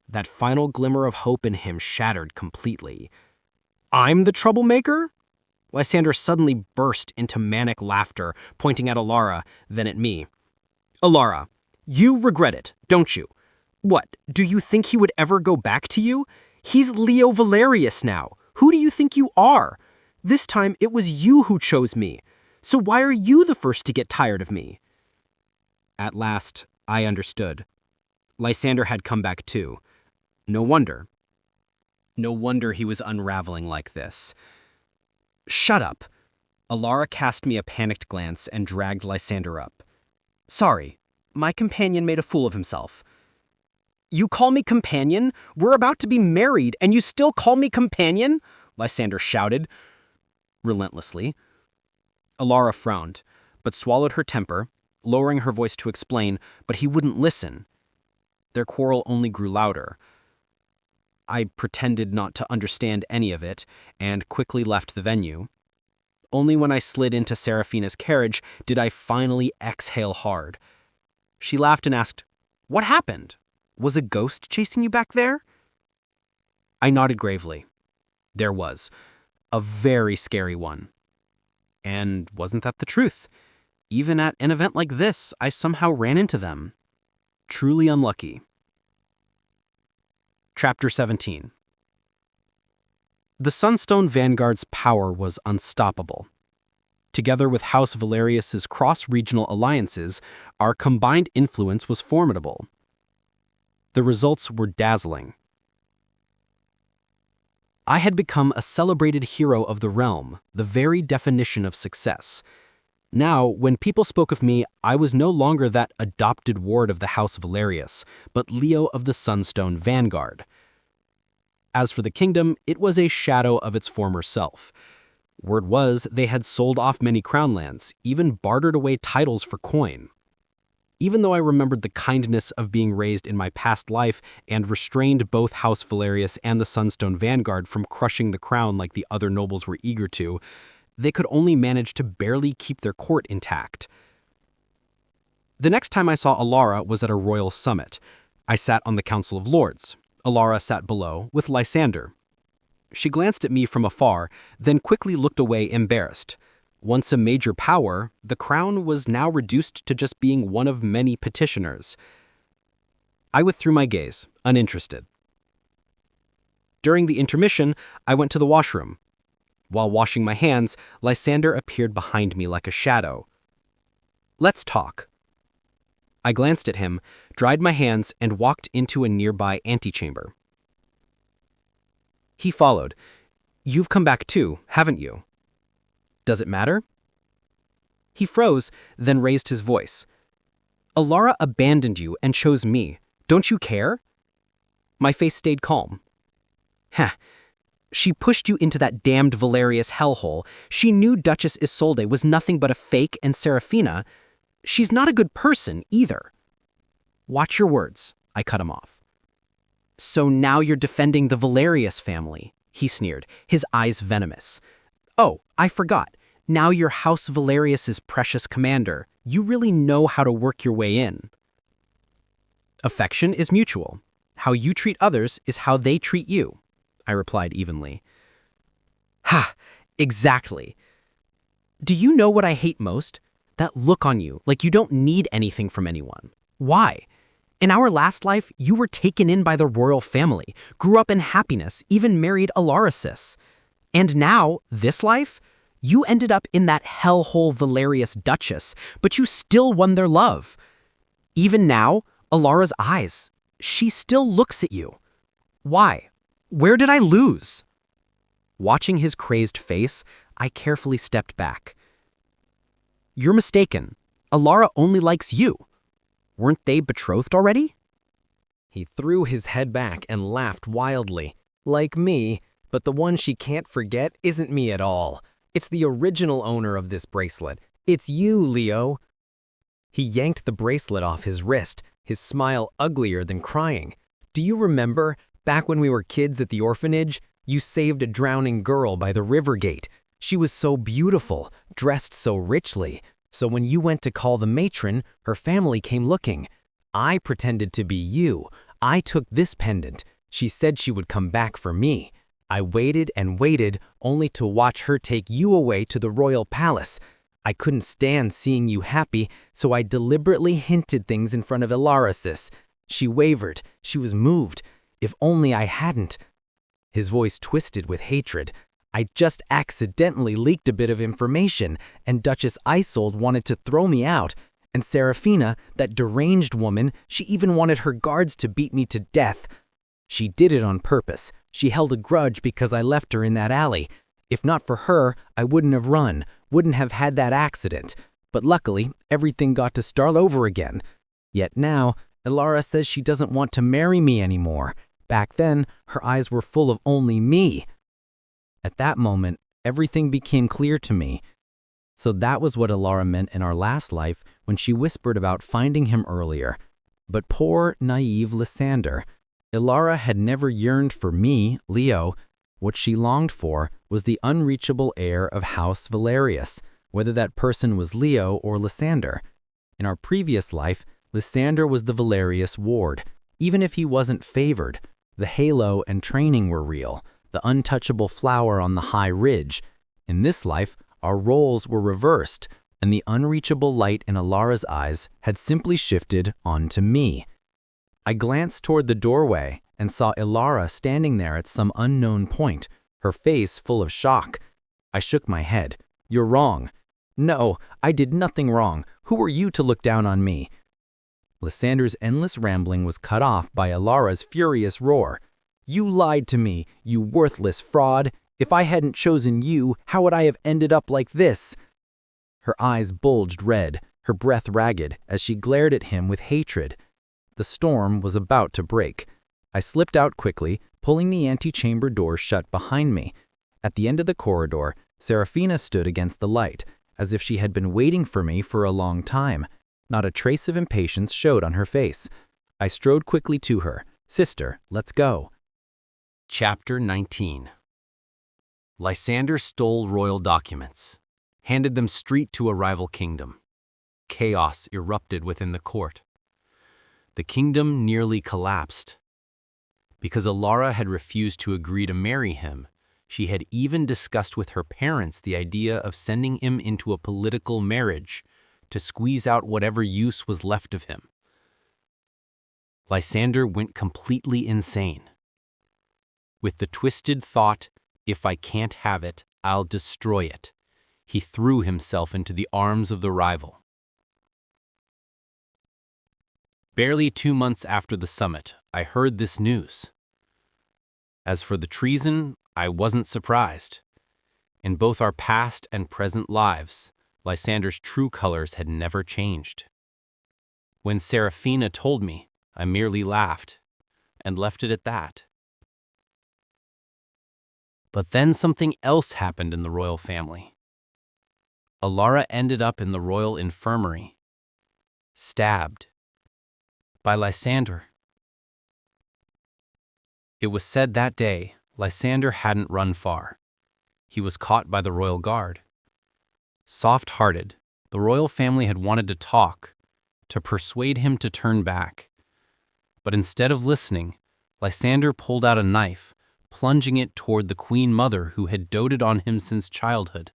That final glimmer of hope in him shattered completely. "I'm the troublemaker?" Lysander suddenly burst into manic laughter, pointing at Elara, then at me. "Elara, you regret it, don't you? What, do you think he would ever go back to you? He's Leo Valerius now. Who do you think you are? This time it was you who chose me. So why are you the first to get tired of me?" At last, I understood. Lysander had come back too. No wonder. No wonder he was unraveling like this. "Shut up." Elara cast me a panicked glance and dragged Lysander up. "Sorry, my companion made a fool of himself." "You call me companion? We're about to be married, and you still call me companion?" Lysander shouted, relentlessly. Elara frowned, but swallowed her temper, lowering her voice to explain, but he wouldn't listen. Their quarrel only grew louder. I pretended not to understand any of it, and quickly left the venue. Only when I slid into Seraphina's carriage did I finally exhale hard. She laughed and asked, "What happened? Was a ghost chasing you back there?" I nodded gravely. There was. A very scary one. And wasn't that the truth? Even at an event like this, I somehow ran into them. Truly unlucky. Chapter 17. The Sunstone Vanguard's power was unstoppable. Together with House Valerius's cross-regional alliances, our combined influence was formidable. The results were dazzling. I had become a celebrated hero of the realm, the very definition of success. Now, when people spoke of me, I was no longer that adopted ward of the House Valerius, but Leo of the Sunstone Vanguard. As for the kingdom, it was a shadow of its former self. Word was they had sold off many crown lands, even bartered away titles for coin. Even though I remembered the kindness of being raised in my past life and restrained both House Valerius and the Sunstone Vanguard from crushing the crown like the other nobles were eager to, they could only manage to barely keep their court intact. The next time I saw Elara was at a royal summit. I sat on the Council of Lords. Elara sat below, with Lysander. She glanced at me from afar, then quickly looked away embarrassed. Once a major power, the crown was now reduced to just being one of many petitioners. I withdrew my gaze, uninterested. During the intermission, I went to the washroom. While washing my hands, Lysander appeared behind me like a shadow. "Let's talk." I glanced at him, dried my hands, and walked into a nearby antechamber. He followed. "You've come back too, haven't you? Does it matter?" He froze, then raised his voice. "Elara abandoned you and chose me. Don't you care?" My face stayed calm. "Heh. She pushed you into that damned Valerius hellhole. She knew Duchess Isolde was nothing but a fake, and Seraphina, she's not a good person either." "Watch your words," I cut him off. "So now you're defending the Valerius family," he sneered, his eyes venomous. "Oh, I forgot. Now you're House Valerius's precious commander. You really know how to work your way in." "Affection is mutual. How you treat others is how they treat you," I replied evenly. "Ha! Exactly. Do you know what I hate most? That look on you, like you don't need anything from anyone. Why? In our last life, you were taken in by the royal family, grew up in happiness, even married Elarisis. And now, this life, you ended up in that hellhole Valerius Duchess, but you still won their love. Even now, Elara's eyes. She still looks at you. Why? Where did I lose? Watching his crazed face, I carefully stepped back. You're mistaken. Elara only likes you. Weren't they betrothed already? He threw his head back and laughed wildly. Like me, but the one she can't forget isn't me at all. It's the original owner of this bracelet. It's you, Leo. He yanked the bracelet off his wrist, his smile uglier than crying. Do you remember, back when we were kids at the orphanage, you saved a drowning girl by the river gate? She was so beautiful, dressed so richly. So when you went to call the matron, her family came looking. I pretended to be you. I took this pendant. She said she would come back for me. I waited and waited, only to watch her take you away to the royal palace. I couldn't stand seeing you happy, so I deliberately hinted things in front of Elara. She wavered. She was moved. If only I hadn't. His voice twisted with hatred. I just accidentally leaked a bit of information, and Duchess Isolde wanted to throw me out. And Serafina, that deranged woman, she even wanted her guards to beat me to death. She did it on purpose. She held a grudge because I left her in that alley. If not for her, I wouldn't have run, wouldn't have had that accident. But luckily, everything got to start over again. Yet now, Elara says she doesn't want to marry me anymore. Back then, her eyes were full of only me. At that moment, everything became clear to me. So that was what Elara meant in our last life when she whispered about finding him earlier. But poor, naive Lysander. Elara had never yearned for me, Leo. What she longed for was the unreachable heir of House Valerius, whether that person was Leo or Lysander. In our previous life, Lysander was the Valerius ward. Even if he wasn't favored, the halo and training were real, the untouchable flower on the high ridge. In this life, our roles were reversed, and the unreachable light in Elara's eyes had simply shifted onto me. I glanced toward the doorway and saw Elara standing there at some unknown point, her face full of shock. I shook my head. You're wrong. No, I did nothing wrong. Who are you to look down on me? Lysander's endless rambling was cut off by Elara's furious roar. You lied to me, you worthless fraud. If I hadn't chosen you, how would I have ended up like this? Her eyes bulged red, her breath ragged, as she glared at him with hatred. The storm was about to break. I slipped out quickly, pulling the antechamber door shut behind me. At the end of the corridor, Serafina stood against the light, as if she had been waiting for me for a long time. Not a trace of impatience showed on her face. I strode quickly to her. Sister, let's go. Chapter 19. Lysander stole royal documents, handed them straight to a rival kingdom. Chaos erupted within the court. The kingdom nearly collapsed. Because Elara had refused to agree to marry him, she had even discussed with her parents the idea of sending him into a political marriage to squeeze out whatever use was left of him. Lysander went completely insane. With the twisted thought, if I can't have it, I'll destroy it, he threw himself into the arms of the rival. Barely 2 months after the summit, I heard this news. As for the treason, I wasn't surprised. In both our past and present lives, Lysander's true colors had never changed. When Serafina told me, I merely laughed and left it at that. But then something else happened in the royal family. Elara ended up in the royal infirmary, stabbed by Lysander. It was said that day Lysander hadn't run far. He was caught by the royal guard. Soft-hearted, the royal family had wanted to talk, to persuade him to turn back. But instead of listening, Lysander pulled out a knife, plunging it toward the queen mother who had doted on him since childhood.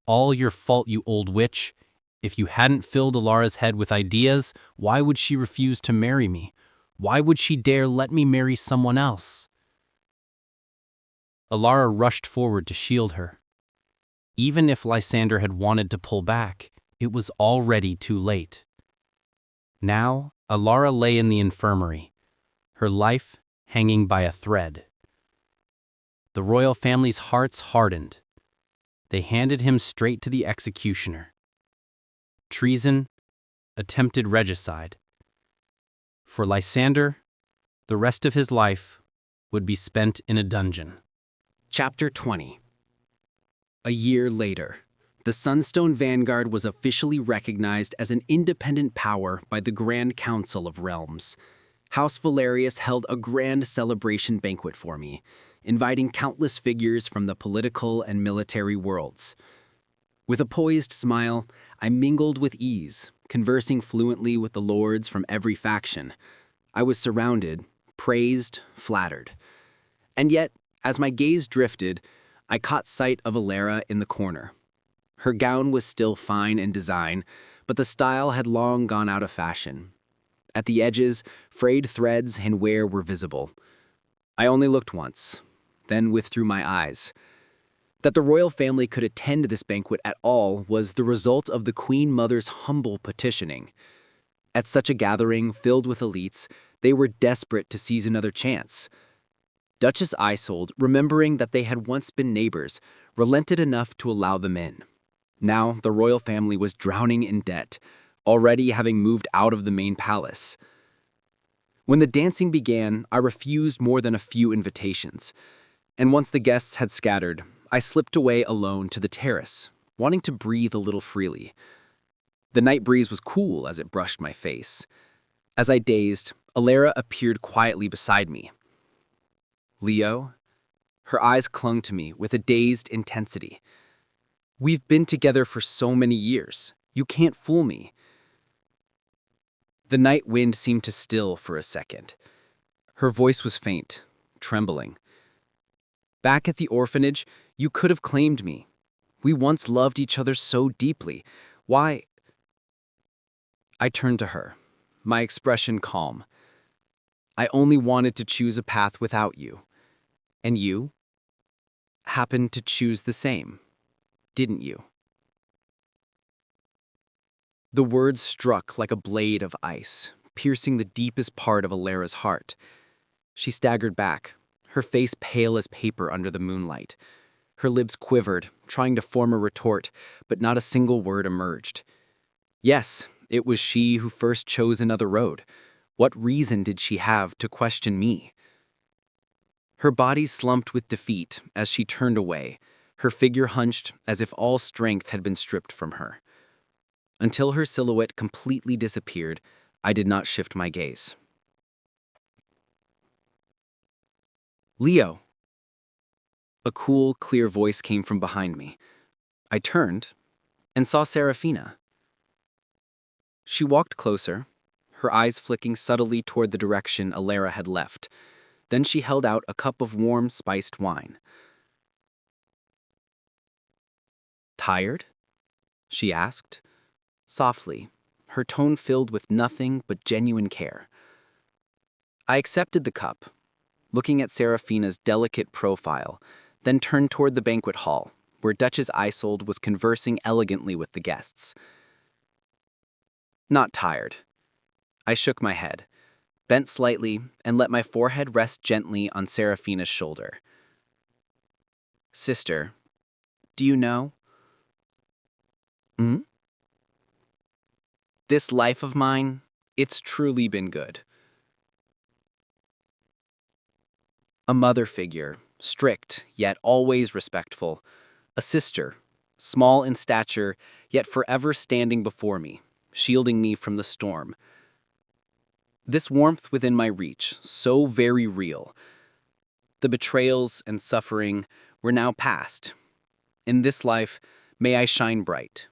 All your fault, you old witch. If you hadn't filled Elara's head with ideas, why would she refuse to marry me? Why would she dare let me marry someone else? Elara rushed forward to shield her. Even if Lysander had wanted to pull back, it was already too late. Now, Elara lay in the infirmary, her life hanging by a thread. The royal family's hearts hardened. They handed him straight to the executioner. Treason, attempted regicide. For Lysander, the rest of his life would be spent in a dungeon. Chapter 20. A year later, the Sunstone Vanguard was officially recognized as an independent power by the Grand Council of Realms. House Valerius held a grand celebration banquet for me, inviting countless figures from the political and military worlds. With a poised smile, I mingled with ease, conversing fluently with the lords from every faction. I was surrounded, praised, flattered. And yet, as my gaze drifted, I caught sight of Elara in the corner. Her gown was still fine in design, but the style had long gone out of fashion. At the edges, frayed threads and wear were visible. I only looked once, then withdrew my eyes. That the royal family could attend this banquet at all was the result of the Queen Mother's humble petitioning. At such a gathering filled with elites, they were desperate to seize another chance. Duchess Isolde, remembering that they had once been neighbors, relented enough to allow them in. Now the royal family was drowning in debt, already having moved out of the main palace. When the dancing began, I refused more than a few invitations, and once the guests had scattered, I slipped away alone to the terrace, wanting to breathe a little freely. The night breeze was cool as it brushed my face. As I dazed, Elara appeared quietly beside me. Leo? Her eyes clung to me with a dazed intensity. We've been together for so many years. You can't fool me. The night wind seemed to still for a second. Her voice was faint, trembling. Back at the orphanage, you could have claimed me. We once loved each other so deeply. Why? I turned to her, my expression calm. I only wanted to choose a path without you. And you happened to choose the same, didn't you? The words struck like a blade of ice, piercing the deepest part of Elara's heart. She staggered back, her face pale as paper under the moonlight. Her lips quivered, trying to form a retort, but not a single word emerged. Yes, it was she who first chose another road. What reason did she have to question me? Her body slumped with defeat as she turned away, her figure hunched as if all strength had been stripped from her. Until her silhouette completely disappeared, I did not shift my gaze. Leo! A cool, clear voice came from behind me. I turned and saw Serafina. She walked closer, her eyes flicking subtly toward the direction Elara had left. Then she held out a cup of warm, spiced wine. Tired? She asked, softly, her tone filled with nothing but genuine care. I accepted the cup, looking at Serafina's delicate profile, then turned toward the banquet hall, where Duchess Isolde was conversing elegantly with the guests. Not tired. I shook my head, bent slightly, and let my forehead rest gently on Serafina's shoulder. Sister, do you know? This life of mine, it's truly been good. A mother figure, strict yet always respectful. A sister, small in stature yet forever standing before me, shielding me from the storm. This warmth within my reach, so very real. The betrayals and suffering were now past. In this life, may I shine bright,